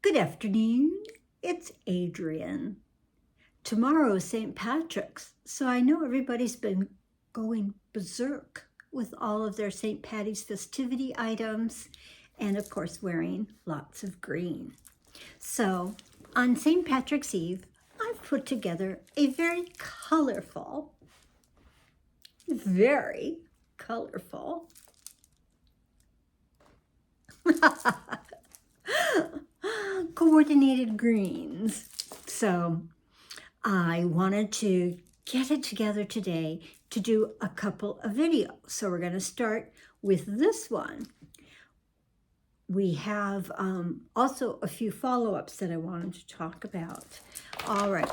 Good afternoon, it's Adrian. Tomorrow is St. Patrick's, so I know everybody's been going berserk with all of their St. Patty's festivity items and of course wearing lots of green. So on St. Patrick's Eve, I've put together a very colorful coordinated greens. So I wanted to get it together today to do a couple of videos. So we're going to start with this one. We have also a few follow-ups that I wanted to talk about. All right.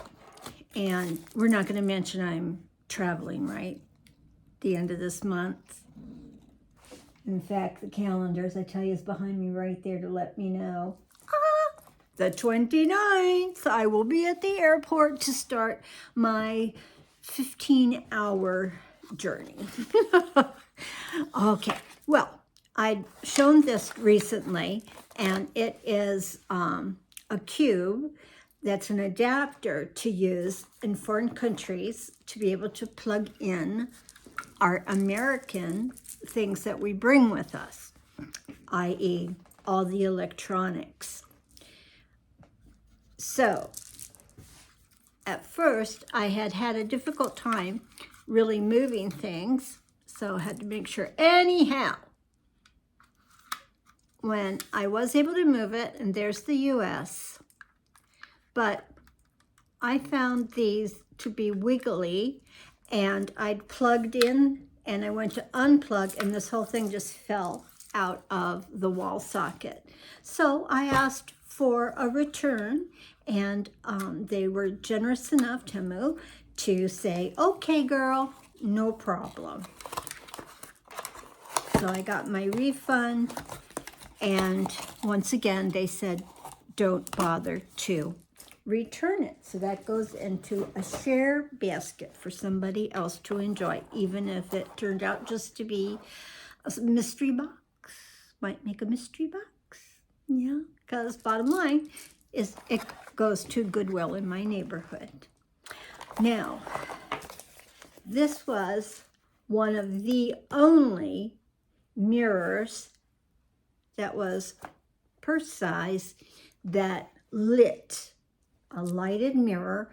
And we're not going to mention I'm traveling, right? The end of this month. In fact, the calendar, as I tell you, is behind me right there to let me know. The 29th, I will be at the airport to start my 15-hour journey. Okay, well, I'd shown this recently, and it is a cube that's an adapter to use in foreign countries to be able to plug in our American things that we bring with us, i.e. all the electronics. So, at first, I had a difficult time really moving things, so I had to make sure. Anyhow, when I was able to move it, and there's the US, but I found these to be wiggly, and I'd plugged in, and I went to unplug, and this whole thing just fell out of the wall socket. So I asked for a return, and they were generous enough, Temu, to say, okay, girl, no problem. So I got my refund, and once again, they said, don't bother to return it. So that goes into a share basket for somebody else to enjoy, even if it turned out just to be a mystery box. Might make a mystery box. Yeah, because bottom line is it goes to Goodwill in my neighborhood. Now, this was one of the only mirrors that was purse size that lit, a lighted mirror,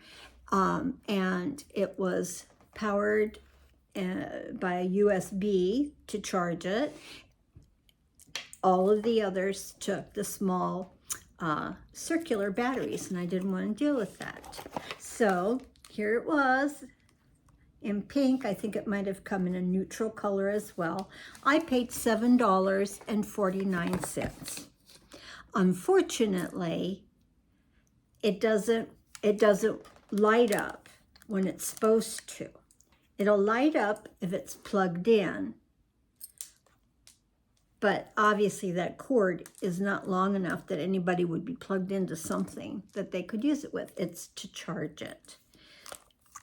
and it was powered by a USB to charge it. All of the others took the small circular batteries, and I didn't want to deal with that. So here it was in pink. I think it might have come in a neutral color as well. I paid $7.49. Unfortunately, it doesn't light up when it's supposed to. It'll light up if it's plugged in. But obviously that cord is not long enough that anybody would be plugged into something that they could use it with. It's to charge it.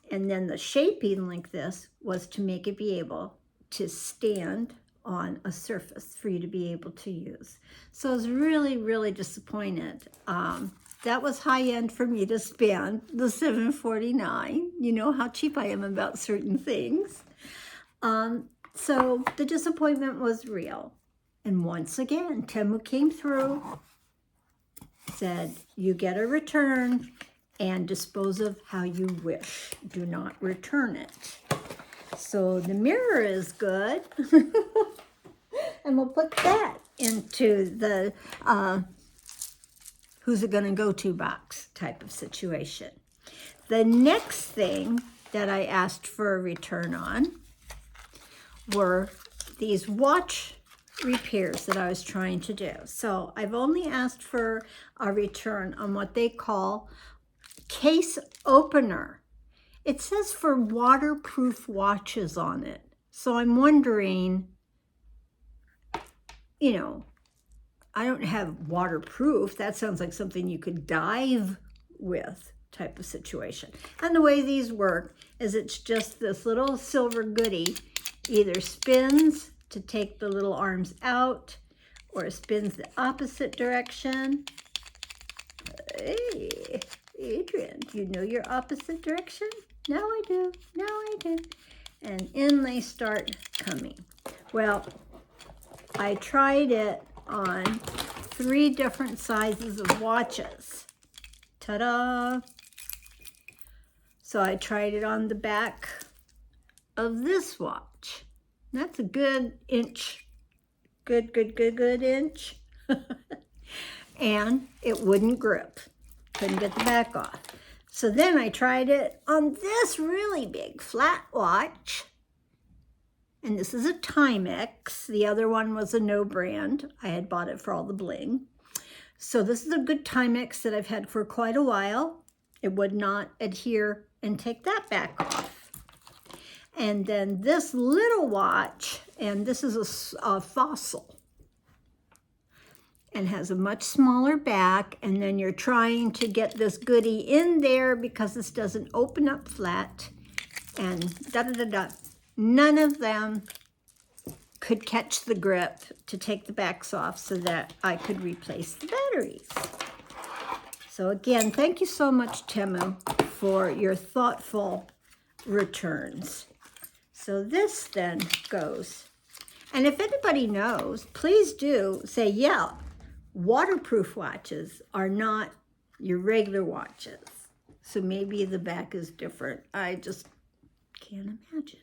And then the shaping like this was to make it be able to stand on a surface for you to be able to use. So I was really, really disappointed. That was high end for me to spend the $7.49. You know how cheap I am about certain things. So the disappointment was real. And once again, Temu came through, said, you get a return and dispose of how you wish. Do not return it. So the mirror is good. And we'll put that into the who's it gonna go to box type of situation. The next thing that I asked for a return on were these watch repairs that I was trying to do. So I've only asked for a return on what they call case opener. It says for waterproof watches on it. So I'm wondering, you know, I don't have waterproof. That sounds like something you could dive with type of situation. And the way these work is it's just this little silver goodie either spins to take the little arms out or spins the opposite direction. Hey, Adrian, do you know your opposite direction? Now I do. Now I do. And in they start coming. Well, I tried it on 3 different sizes of watches. Ta-da! So I tried it on the back of this watch. That's a good inch. Good inch. And it wouldn't grip. Couldn't get the back off. So then I tried it on this really big flat watch. And this is a Timex. The other one was a no brand. I had bought it for all the bling. So this is a good Timex that I've had for quite a while. It would not adhere and take that back off. And then this little watch, and this is a Fossil, and has a much smaller back, and then you're trying to get this goodie in there because this doesn't open up flat, and da-da-da-da. None of them could catch the grip to take the backs off so that I could replace the batteries. So again, thank you so much, Temu, for your thoughtful returns. So this then goes, and if anybody knows, please do say, yeah, waterproof watches are not your regular watches. So maybe the back is different. I just can't imagine.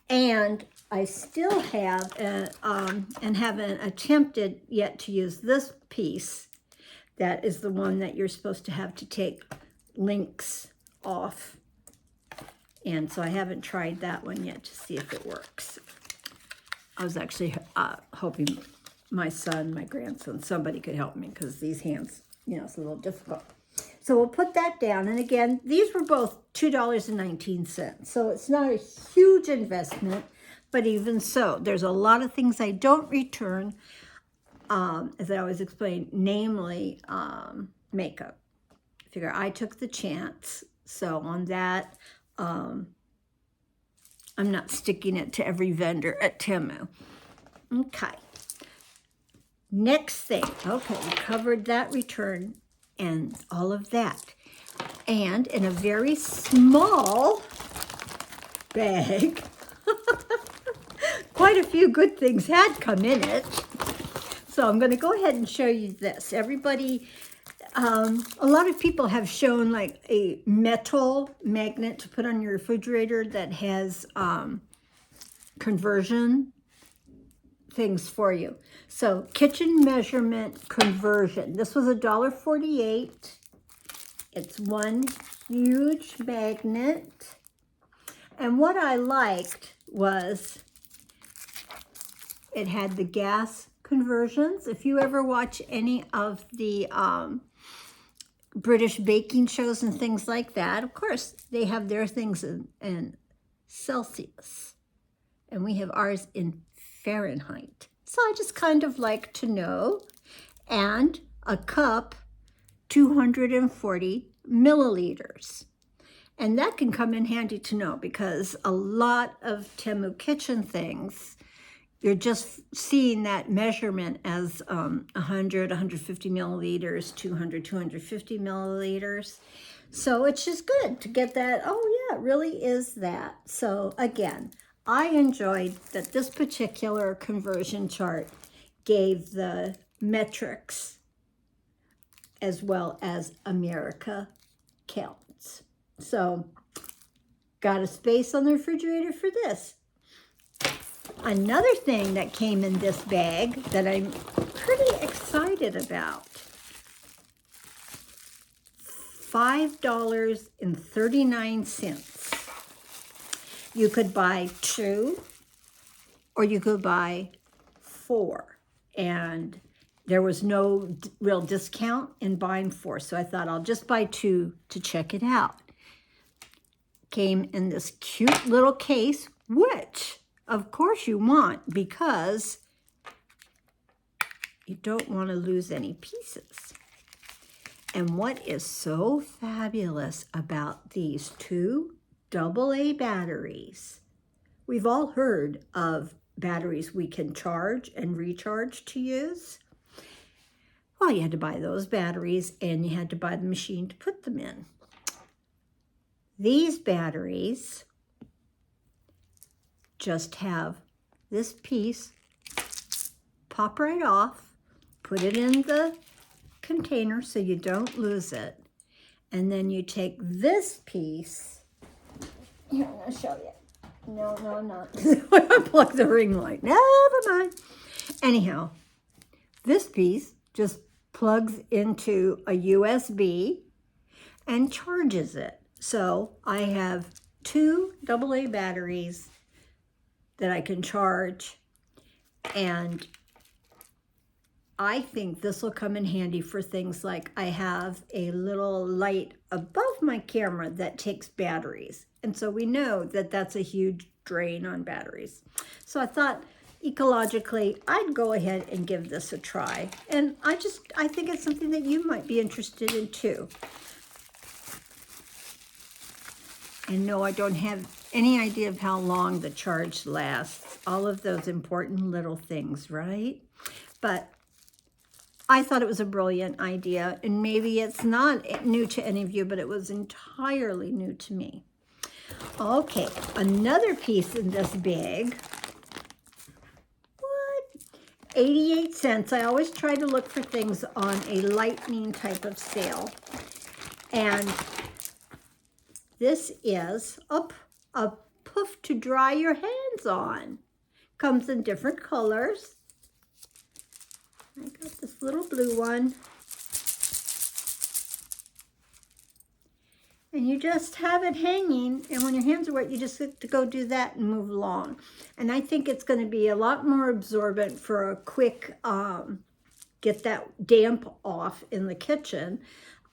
And I still have, and haven't attempted yet to use this piece. That is the one that you're supposed to have to take links off. And so I haven't tried that one yet to see if it works. I was actually hoping my son, my grandson, somebody could help me because these hands, you know, it's a little difficult. So we'll put that down. And again, these were both $2.19. So it's not a huge investment, but even so, there's a lot of things I don't return, as I always explain, namely makeup. I figure I took the chance. So on that, I'm not sticking it to every vendor at Temu. Okay. Next thing. Okay, we covered that return and all of that. And in a very small bag, quite a few good things had come in it. So I'm going to go ahead and show you this. Everybody, a lot of people have shown like a metal magnet to put on your refrigerator that has conversion things for you. So kitchen measurement conversion. This was $1.48. It's one huge magnet. And what I liked was it had the gas conversions. If you ever watch any of the British baking shows and things like that, of course, they have their things in Celsius. And we have ours in Fahrenheit. So I just kind of like to know. And a cup, 240 milliliters. And that can come in handy to know because a lot of Temu kitchen things, you're just seeing that measurement as 100, 150 milliliters, 200, 250 milliliters. So it's just good to get that, oh yeah, it really is that. So again, I enjoyed that this particular conversion chart gave the metrics as well as America counts. So got a space on the refrigerator for this. Another thing that came in this bag that I'm pretty excited about, $5.39. You could buy 2 or you could buy 4. And there was no real discount in buying 4. So I thought I'll just buy 2 to check it out. Came in this cute little case, which of course you want because you don't want to lose any pieces. And what is so fabulous about these 2 AA batteries? We've all heard of batteries we can charge and recharge to use. Well, you had to buy those batteries and you had to buy the machine to put them in. These batteries just have this piece, pop right off, put it in the container so you don't lose it. And then you take this piece, here, I'm gonna show you. No, unplug the ring light, never mind. Anyhow, this piece just plugs into a USB and charges it. So I have 2 AA batteries that I can charge, and I think this will come in handy for things like I have a little light above my camera that takes batteries. And so we know that that's a huge drain on batteries. So I thought ecologically, I'd go ahead and give this a try. And I think it's something that you might be interested in too. And no, I don't have any idea of how long the charge lasts. All of those important little things, right? But I thought it was a brilliant idea, and maybe it's not new to any of you, but it was entirely new to me. Okay, another piece in this bag. What? 88 cents. I always try to look for things on a lightning type of sale. And this is a poof to dry your hands on. Comes in different colors. I got this little blue one. And you just have it hanging, and when your hands are wet, you just have to go do that and move along. And I think it's going to be a lot more absorbent for a quick, get that damp off in the kitchen,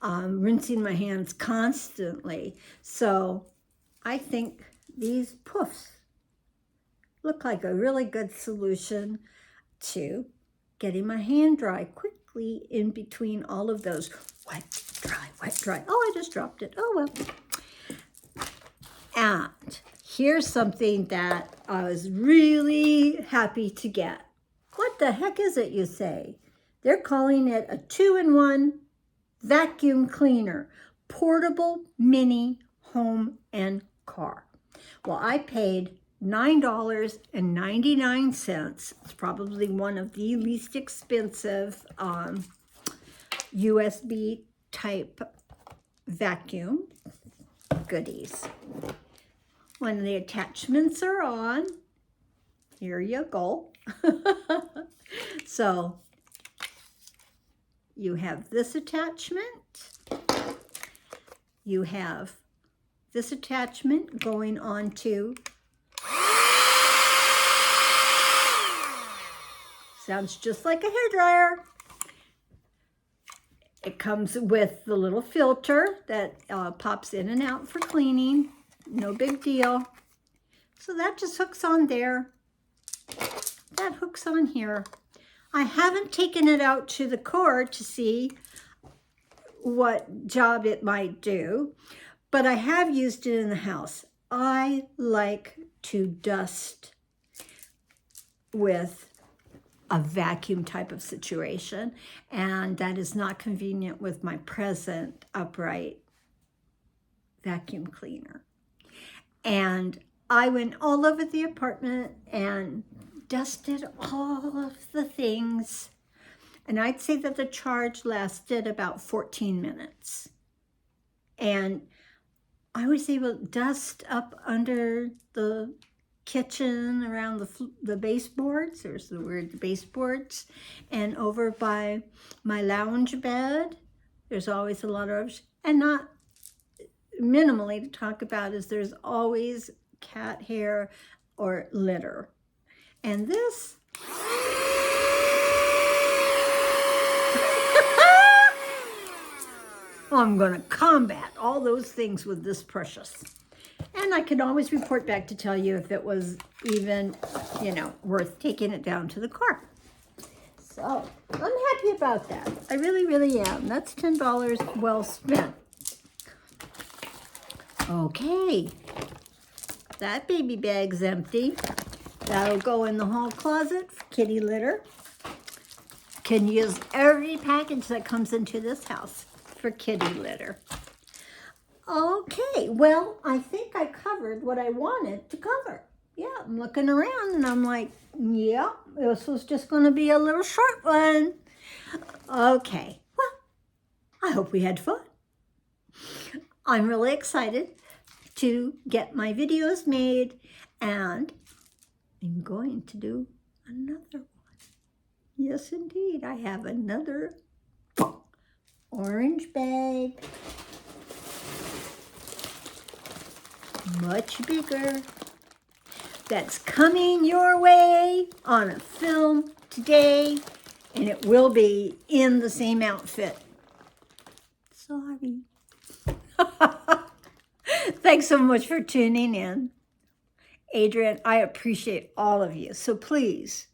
rinsing my hands constantly. So I think these poofs look like a really good solution to getting my hand dry quickly in between all of those wet, dry. Oh, I just dropped it. Oh, well. And here's something that I was really happy to get. What the heck is it, you say? They're calling it a 2-in-1 vacuum cleaner, portable mini home and car. Well, I paid $9.99. It's probably one of the least expensive USB type vacuum goodies. When the attachments are on, here you go. So you have this attachment. You have this attachment going on to, sounds just like a hairdryer. It comes with the little filter that pops in and out for cleaning. No big deal. So that just hooks on there. That hooks on here. I haven't taken it out to the core to see what job it might do, but I have used it in the house. I like to dust with a vacuum type of situation, and that is not convenient with my present upright vacuum cleaner. And I went all over the apartment and dusted all of the things, and I'd say that the charge lasted about 14 minutes. And I was able to dust up under the kitchen, around the baseboards, there's the word, the baseboards, and over by my lounge bed. There's always a lot of, and not minimally to talk about, is there's always cat hair or litter. And this, I'm going to combat all those things with this precious. And I can always report back to tell you if it was even, worth taking it down to the car. So I'm happy about that. I really, really am. That's $10 well spent. Okay. That baby bag's empty. That'll go in the hall closet for kitty litter. can use every package that comes into this house for kitty litter. Okay, well, I think I covered what I wanted to cover. Yeah, I'm looking around and I'm like, yeah, this was just going to be a little short one. Okay, well, I hope we had fun. I'm really excited to get my videos made, and I'm going to do another one. Yes, indeed, I have another orange bag, much bigger, that's coming your way on a film today, and it will be in the same outfit. Sorry. Thanks so much for tuning in. Adrian, I appreciate all of you. So please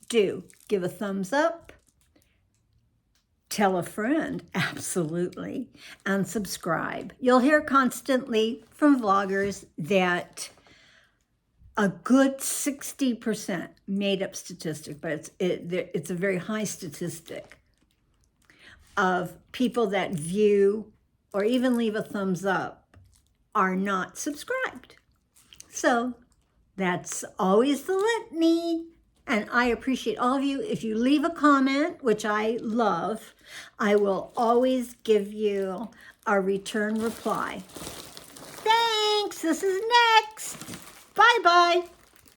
do give a thumbs up, tell a friend, absolutely, and subscribe. You'll hear constantly from vloggers that a good 60% made up statistic, but it's a very high statistic of people that view or even leave a thumbs up are not subscribed. So that's always the litany. And I appreciate all of you. If you leave a comment, which I love, I will always give you a return reply. Thanks. This is next. Bye-bye.